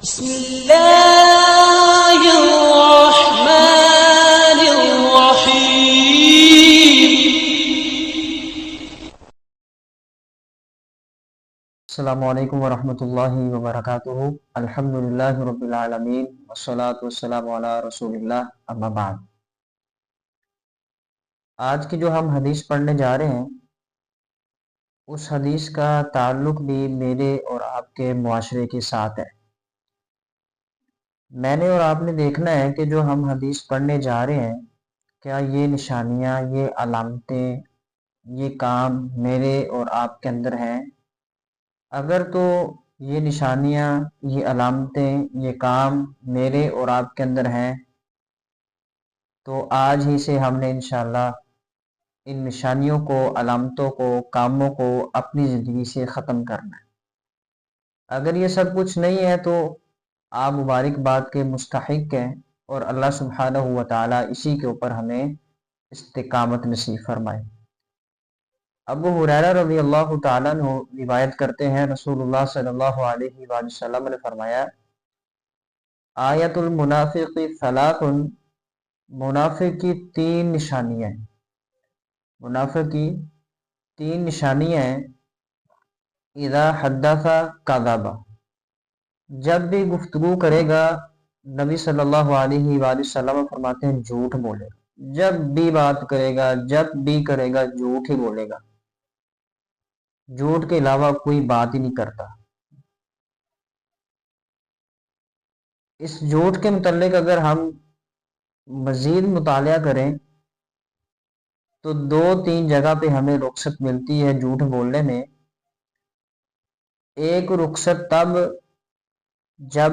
بسم الله الرحمن الرحيم. السلام علیکم ورحمۃ اللہ وبرکاتہ. الحمدللہ رب العالمین والصلاة والسلام علی رسول اللہ اما بعد. آج کی جو ہم حدیث پڑھنے جا رہے ہیں اس حدیث کا تعلق بھی میرے اور آپ کے معاشرے کے ساتھ ہے. میں نے اور آپ نے دیکھنا ہے کہ جو ہم حدیث پڑھنے جا رہے ہیں کیا یہ نشانیاں، یہ علامتیں، یہ کام میرے اور آپ کے اندر ہیں. اگر تو یہ نشانیاں، یہ علامتیں، یہ کام میرے اور آپ کے اندر ہیں تو آج ہی سے ہم نے انشاءاللہ ان نشانیوں کو، علامتوں کو، کاموں کو اپنی زندگی سے ختم کرنا ہے. اگر یہ سب کچھ نہیں ہے تو آپ مبارک بات کے مستحق ہیں اور اللہ سبحانہ و تعالیٰ اسی کے اوپر ہمیں استقامت نصیب فرمائے. ابو ہریرہ رضی اللہ تعالیٰ عنہ روایت کرتے ہیں رسول اللہ صلی اللہ علیہ وآلہ وسلم نے فرمایا آیت المنافق ثلاث، منافق کی تین نشانیاں ہیں. منافق کی تین نشانیاں ہیں. اذا حدث کذب، جب بھی گفتگو کرے گا نبی صلی اللہ علیہ وآلہ وسلم فرماتے ہیں جھوٹ بولے گا. جب بھی بات کرے گا، جب بھی کرے گا، جھوٹ ہی بولے گا، جھوٹ کے علاوہ کوئی بات ہی نہیں کرتا. اس جھوٹ کے متعلق اگر ہم مزید مطالعہ کریں تو دو تین جگہ پہ ہمیں رخصت ملتی ہے جھوٹ بولنے میں. ایک رخصت تب جب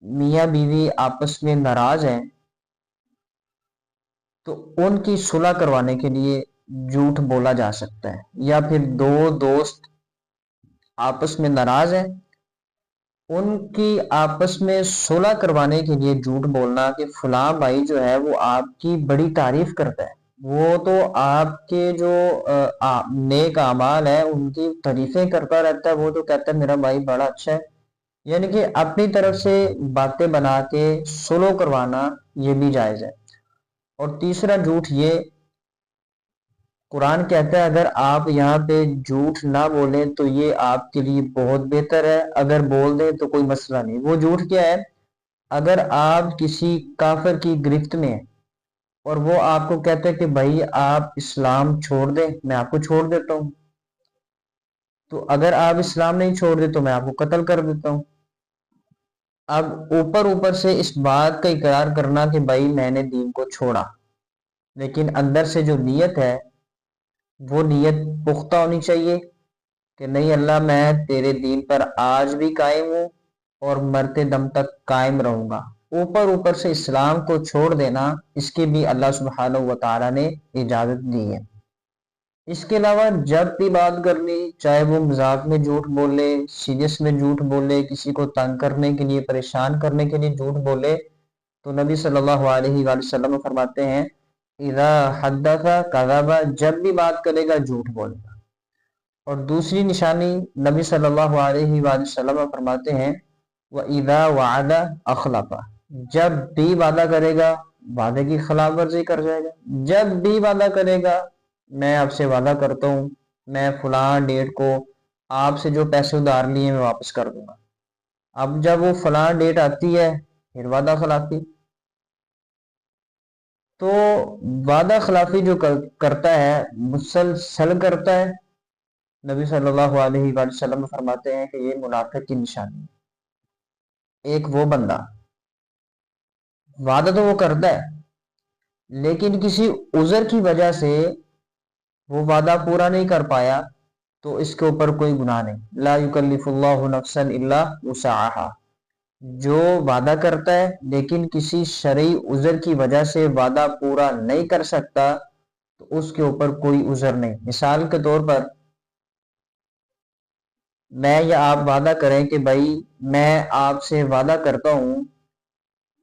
میاں بیوی آپس میں ناراض ہیں تو ان کی صلح کروانے کے لیے جھوٹ بولا جا سکتا ہے. یا پھر دو دوست آپس میں ناراض ہیں، ان کی آپس میں صلح کروانے کے لیے جھوٹ بولنا کہ فلاں بھائی جو ہے وہ آپ کی بڑی تعریف کرتا ہے، وہ تو آپ کے جو نیک اعمال ہیں ان کی تعریفیں کرتا رہتا ہے، وہ تو کہتا ہے میرا بھائی بڑا اچھا ہے. یعنی کہ اپنی طرف سے باتیں بنا کے صلح کروانا یہ بھی جائز ہے. اور تیسرا جھوٹ یہ، قرآن کہتا ہے اگر آپ یہاں پہ جھوٹ نہ بولیں تو یہ آپ کے لیے بہت بہتر ہے، اگر بول دیں تو کوئی مسئلہ نہیں. وہ جھوٹ کیا ہے؟ اگر آپ کسی کافر کی گرفت میں ہیں اور وہ آپ کو کہتا ہے کہ بھائی آپ اسلام چھوڑ دیں، میں آپ کو چھوڑ دیتا ہوں، تو اگر آپ اسلام نہیں چھوڑ دیں تو میں آپ کو قتل کر دیتا ہوں. اب اوپر سے اس بات کا اقرار کرنا کہ بھائی میں نے دین کو چھوڑا، لیکن اندر سے جو نیت ہے وہ نیت پختہ ہونی چاہیے کہ نہیں اللہ میں تیرے دین پر آج بھی قائم ہوں اور مرتے دم تک قائم رہوں گا. اوپر سے اسلام کو چھوڑ دینا اس کی بھی اللہ سبحانہ و تعالیٰ نے اجازت دی ہے. اس کے علاوہ جب بھی بات کرنی، چاہے وہ مذاق میں جھوٹ بولے، سیریس میں جھوٹ بولے، کسی کو تنگ کرنے کے لیے، پریشان کرنے کے لیے جھوٹ بولے، تو نبی صلی اللہ علیہ وآلہ وسلم فرماتے ہیں اذا حدث کذب، جب بھی بات کرے گا جھوٹ بولے گا. اور دوسری نشانی نبی صلی اللہ علیہ وآلہ وسلم فرماتے ہیں وَإِذَا وَعَدَ أَخْلَفَ، جب بھی وعدہ کرے گا وعدے کی خلاف ورزی کر جائے گا. جب بھی وعدہ کرے گا میں آپ سے وعدہ کرتا ہوں میں فلاں ڈیٹ کو آپ سے جو پیسے ادھار لیے میں واپس کر دوں گا. اب جب وہ فلاں ڈیٹ آتی ہے پھر وعدہ خلافی. تو وعدہ خلافی جو کرتا ہے مسلسل کرتا ہے، نبی صلی اللہ علیہ وآلہ وسلم فرماتے ہیں کہ یہ منافق کی نشانی ہے. ایک وہ بندہ وعدہ تو وہ کرتا ہے لیکن کسی عذر کی وجہ سے وہ وعدہ پورا نہیں کر پایا تو اس کے اوپر کوئی گناہ نہیں. لا یکلف اللہ نفسا الا وسعها، جو وعدہ کرتا ہے لیکن کسی شرعی عذر کی وجہ سے وعدہ پورا نہیں کر سکتا تو اس کے اوپر کوئی عذر نہیں. مثال کے طور پر میں یا آپ وعدہ کریں کہ بھائی میں آپ سے وعدہ کرتا ہوں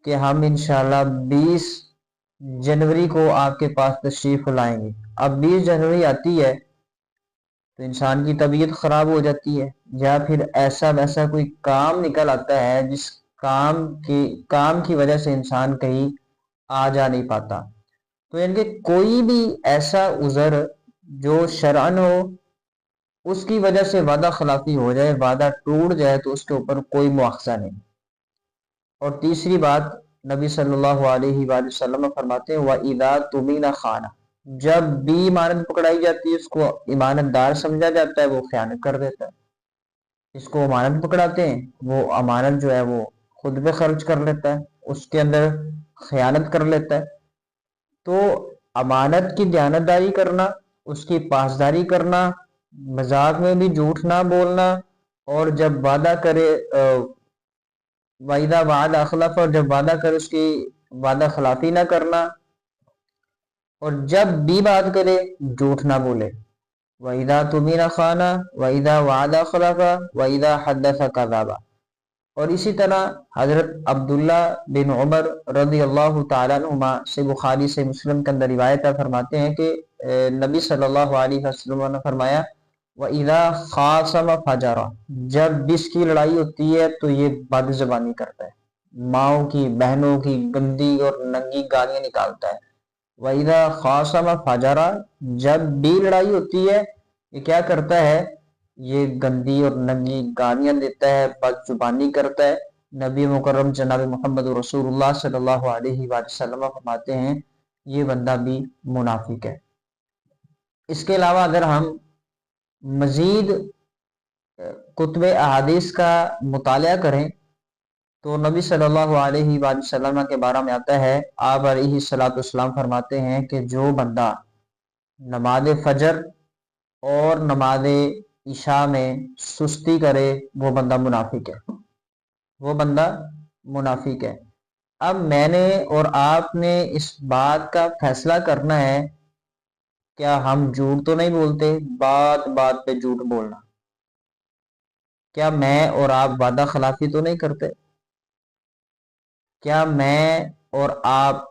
کہ ہم انشاءاللہ 20 جنوری کو آپ کے پاس تشریف لائیں گے. اب 20 جنوری آتی ہے تو انسان کی طبیعت خراب ہو جاتی ہے، یا پھر ایسا ویسا کوئی کام نکل آتا ہے جس کام کی وجہ سے انسان کہیں آ جا نہیں پاتا۔ تو یعنی کہ کوئی بھی ایسا عذر جو شرعن ہو، اس کی وجہ سے وعدہ خلافی ہو جائے، وعدہ ٹوٹ جائے، تو اس کے اوپر کوئی مواخذہ نہیں۔ اور تیسری بات، نبی صلی اللہ علیہ وآلہ وسلم فرماتے ہیں وَإِذَا تُمِنَ خَانَ، جب بھی امانت پکڑائی جاتی ہے، اس کو امانت دار سمجھا جاتا ہے، وہ خیانت کر دیتا ہے۔ اس کو امانت پکڑاتے ہیں، وہ امانت جو ہے وہ خود پہ خرچ کر لیتا ہے، اس کے اندر خیانت کر لیتا ہے۔ تو امانت کی دیانتداری کرنا، اس کی پاسداری کرنا، مذاق میں بھی جھوٹ نہ بولنا، اور جب وعدہ کرے وعدہ وعد اخلف، اور جب وعدہ کرے اس کی وعدہ خلافی نہ کرنا، اور جب بھی بات کرے جھوٹ نہ بولے۔ وَإِذَا تُمِنَ خَانَ وَإِذَا وَعَدَ أَخْلَفَ وَإِذَا حَدَّثَ كَذَبَ۔ اور اسی طرح حضرت عبداللہ بن عمر رضی اللہ تعالیٰ عنہما سے بخاری سے مسلم کے اندر روایت ہے، فرماتے ہیں کہ نبی صلی اللہ علیہ وسلم نے فرمایا وَإِذَا خَاصَمَ فَجَرَ، جب بھی اس کی لڑائی ہوتی ہے تو یہ بد زبانی کرتا ہے، ماؤں کی بہنوں کی گندی اور ننگی گالیاں نکالتا ہے۔ وَإِذَا خَاصَمَ فَجَرَ، جب بھی لڑائی ہوتی ہے یہ کیا کرتا ہے، یہ گندی اور ننگی گالیاں دیتا ہے، بد زبانی کرتا ہے۔ نبی مکرم جناب محمد رسول اللہ صلی اللہ علیہ وآلہ وسلم فرماتے ہیں یہ بندہ بھی منافق ہے۔ اس کے علاوہ اگر ہم مزید کتب احادیث کا مطالعہ کریں تو نبی صلی اللہ علیہ وآلہ وسلم کے بارے میں آتا ہے، آپ علیہ الصلوۃ والسلام فرماتے ہیں کہ جو بندہ نماز فجر اور نماز عشاء میں سستی کرے وہ بندہ منافق ہے، وہ بندہ منافق ہے۔ اب میں نے اور آپ نے اس بات کا فیصلہ کرنا ہے، کیا ہم جھوٹ تو نہیں بولتے، بات بات پہ جھوٹ بولنا؟ کیا میں اور آپ وعدہ خلافی تو نہیں کرتے؟ کیا میں اور آپ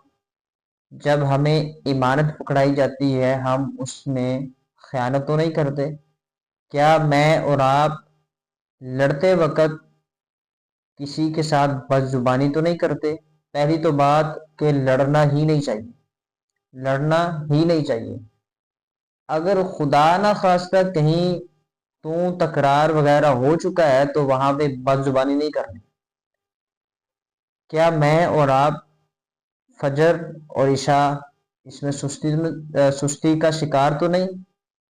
جب ہمیں امانت پکڑائی جاتی ہے ہم اس میں خیانت تو نہیں کرتے؟ کیا میں اور آپ لڑتے وقت کسی کے ساتھ بد زبانی تو نہیں کرتے؟ پہلی تو بات کہ لڑنا ہی نہیں چاہیے، لڑنا ہی نہیں چاہیے۔ اگر خدا نہ خواستہ کہیں تو تکرار وغیرہ ہو چکا ہے تو وہاں پہ بد زبانی نہیں کرنی۔ کیا میں اور آپ فجر اور عشاء اس میں سستی کا شکار تو نہیں؟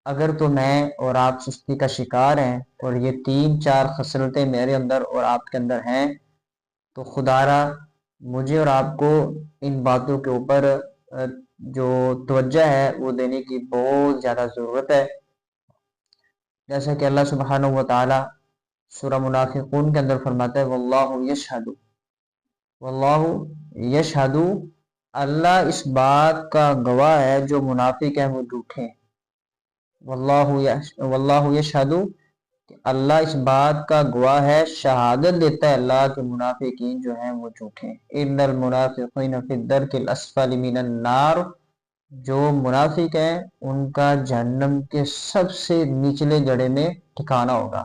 اگر تو میں اور آپ سستی کا شکار ہیں اور یہ 3-4 خصلتیں میرے اندر اور آپ کے اندر ہیں تو خدا را مجھے اور آپ کو ان باتوں کے اوپر جو توجہ ہے وہ دینے کی بہت زیادہ ضرورت ہے۔ جیسا کہ اللہ سبحانہ و تعالی سورہ منافقون کے اندر فرماتا ہے واللہ یشہد، اللہ اس بات کا گواہ ہے جو منافق ہیں وہ جھوٹے ہیں۔ واللہ یشہد، کہ اللہ اس بات کا گواہ ہے، شہادت دیتا ہے اللہ کہ منافقین جو ہیں وہ جھوٹے ہیں۔ ان المنافقین فی الدرک الاسفل من النار، جو منافق ہیں ان کا جہنم کے سب سے نچلے گڑھے میں ٹھکانہ ہوگا۔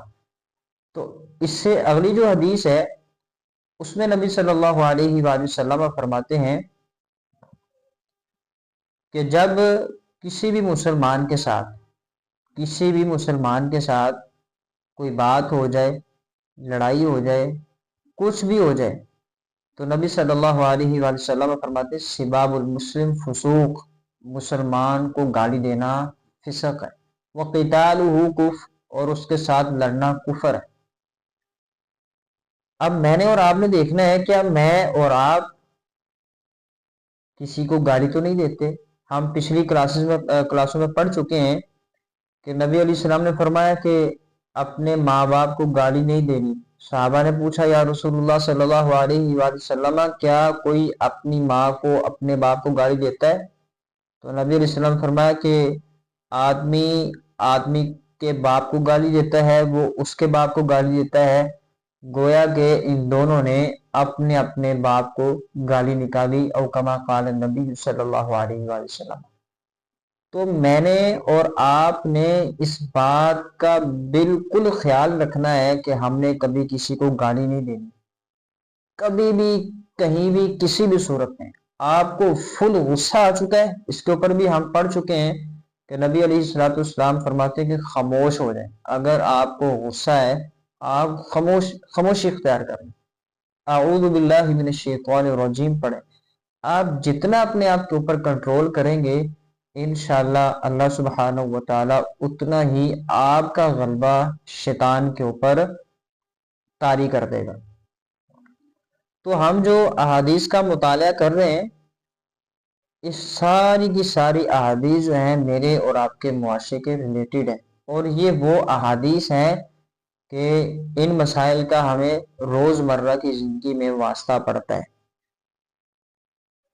تو اس سے اگلی جو حدیث ہے اس میں نبی صلی اللہ علیہ وآلہ وسلم فرماتے ہیں کہ جب کسی بھی مسلمان کے ساتھ کوئی بات ہو جائے، لڑائی ہو جائے، کچھ بھی ہو جائے، تو نبی صلی اللہ علیہ وآلہ وسلم فرماتے ہیں سباب المسلم فسوق، مسلمان کو گالی دینا فسق ہے، وقتالہ کفر، اور اس کے ساتھ لڑنا کفر ہے۔ اب میں نے اور آپ نے دیکھنا ہے کیا میں اور آپ کسی کو گالی تو نہیں دیتے؟ ہم پچھلی کلاسوں میں پڑھ چکے ہیں کہ نبی علیہ السلام نے فرمایا کہ اپنے ماں باپ کو گالی نہیں دینی۔ صحابہ نے پوچھا یا رسول اللہ صلی اللہ علیہ وآلہ وسلم کیا کوئی اپنی ماں کو اپنے باپ کو گالی دیتا ہے؟ تو نبی علیہ السلام نے فرمایا کہ آدمی کے باپ کو گالی دیتا ہے وہ اس کے باپ کو گالی دیتا ہے، گویا کہ ان دونوں نے اپنے اپنے باپ کو گالی نکالی، او کما قال النبی صلی اللہ علیہ وآلہ وسلم۔ تو میں نے اور آپ نے اس بات کا بالکل خیال رکھنا ہے کہ ہم نے کبھی کسی کو گالی نہیں دینی، کبھی بھی، کہیں بھی، کسی بھی صورت میں۔ آپ کو فل غصہ آ چکا ہے، اس کے اوپر بھی ہم پڑھ چکے ہیں کہ نبی علیہ الصلوۃ والسلام فرماتے ہیں کہ خاموش ہو جائیں۔ اگر آپ کو غصہ ہے، آپ خاموشی اختیار کریں، اعوذ باللہ من الشیطان الرجیم پڑھیں۔ آپ جتنا اپنے آپ کے اوپر کنٹرول کریں گے، انشاءاللہ اللہ سبحانہ و تعالی اتنا ہی آپ کا غلبہ شیطان کے اوپر طاری کر دے گا۔ تو ہم جو احادیث کا مطالعہ کر رہے ہیں، اس ساری کی ساری احادیث جو ہیں میرے اور آپ کے معاشرے کے ریلیٹڈ ہیں، اور یہ وہ احادیث ہیں کہ ان مسائل کا ہمیں روز مرہ کی زندگی میں واسطہ پڑتا ہے۔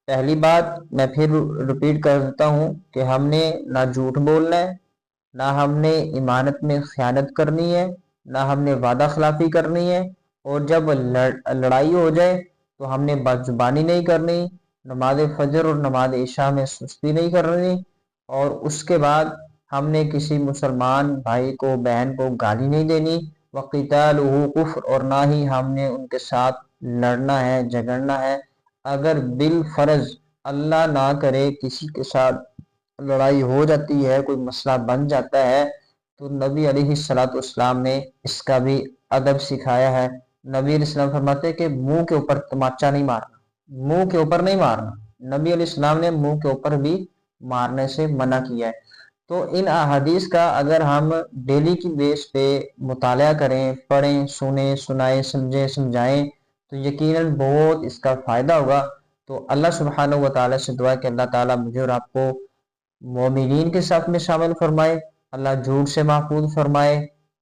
پہلی بات میں پھر ریپیٹ کر دیتا ہوں کہ ہم نے نہ جھوٹ بولنا ہے، نہ ہم نے امانت میں خیانت کرنی ہے، نہ ہم نے وعدہ خلافی کرنی ہے، اور جب لڑائی ہو جائے تو ہم نے بد زبانی نہیں کرنی، نماز فجر اور نماز عشاء میں سستی نہیں کرنی، اور اس کے بعد ہم نے کسی مسلمان بھائی کو، بہن کو گالی نہیں دینی، وَقِتَالُهُ کفر، اور نہ ہی ہم نے ان کے ساتھ لڑنا ہے، جھگڑنا ہے۔ اگر بالفرض اللہ نہ کرے کسی کے ساتھ لڑائی ہو جاتی ہے، کوئی مسئلہ بن جاتا ہے، تو نبی علیہ الصلوۃ والسلام نے اس کا بھی ادب سکھایا ہے۔ نبی علیہ السلام فرماتے ہیں کہ منہ کے اوپر تماچا نہیں مارنا، منہ کے اوپر نہیں مارنا، نبی علیہ السلام نے منہ کے اوپر بھی مارنے سے منع کیا ہے۔ تو ان احادیث کا اگر ہم ڈیلی کی بیس پہ مطالعہ کریں، پڑھیں، سنیں، سنائیں، سمجھیں، سمجھائیں، تو یقیناً بہت اس کا فائدہ ہوگا۔ تو اللہ سبحانہ و تعالیٰ سے دعا ہے کہ اللہ تعالیٰ مجھے اور آپ کو مومنین کے ساتھ میں شامل فرمائے، اللہ جھوٹ سے محفوظ فرمائے،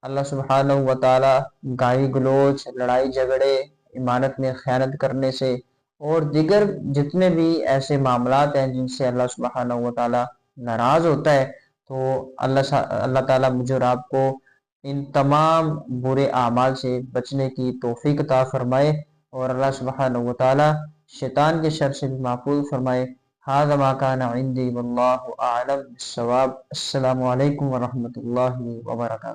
اللہ سبحانہ و تعالیٰ گالی گلوچ، لڑائی جھگڑے، امانت میں خیانت کرنے سے اور دیگر جتنے بھی ایسے معاملات ہیں جن سے اللہ سبحانہ و تعالیٰ ناراض ہوتا ہے، تو اللہ تعالیٰ مجھے اور آپ کو ان تمام برے اعمال سے بچنے کی توفیق عطا فرمائے، اور اللہ سبحانہ و تعالیٰ شیطان کے شر سے بھی محفوظ فرمائے۔ هذا ما كان عندي والله أعلم بالصواب۔ السلام علیکم ورحمۃ اللہ وبرکاتہ۔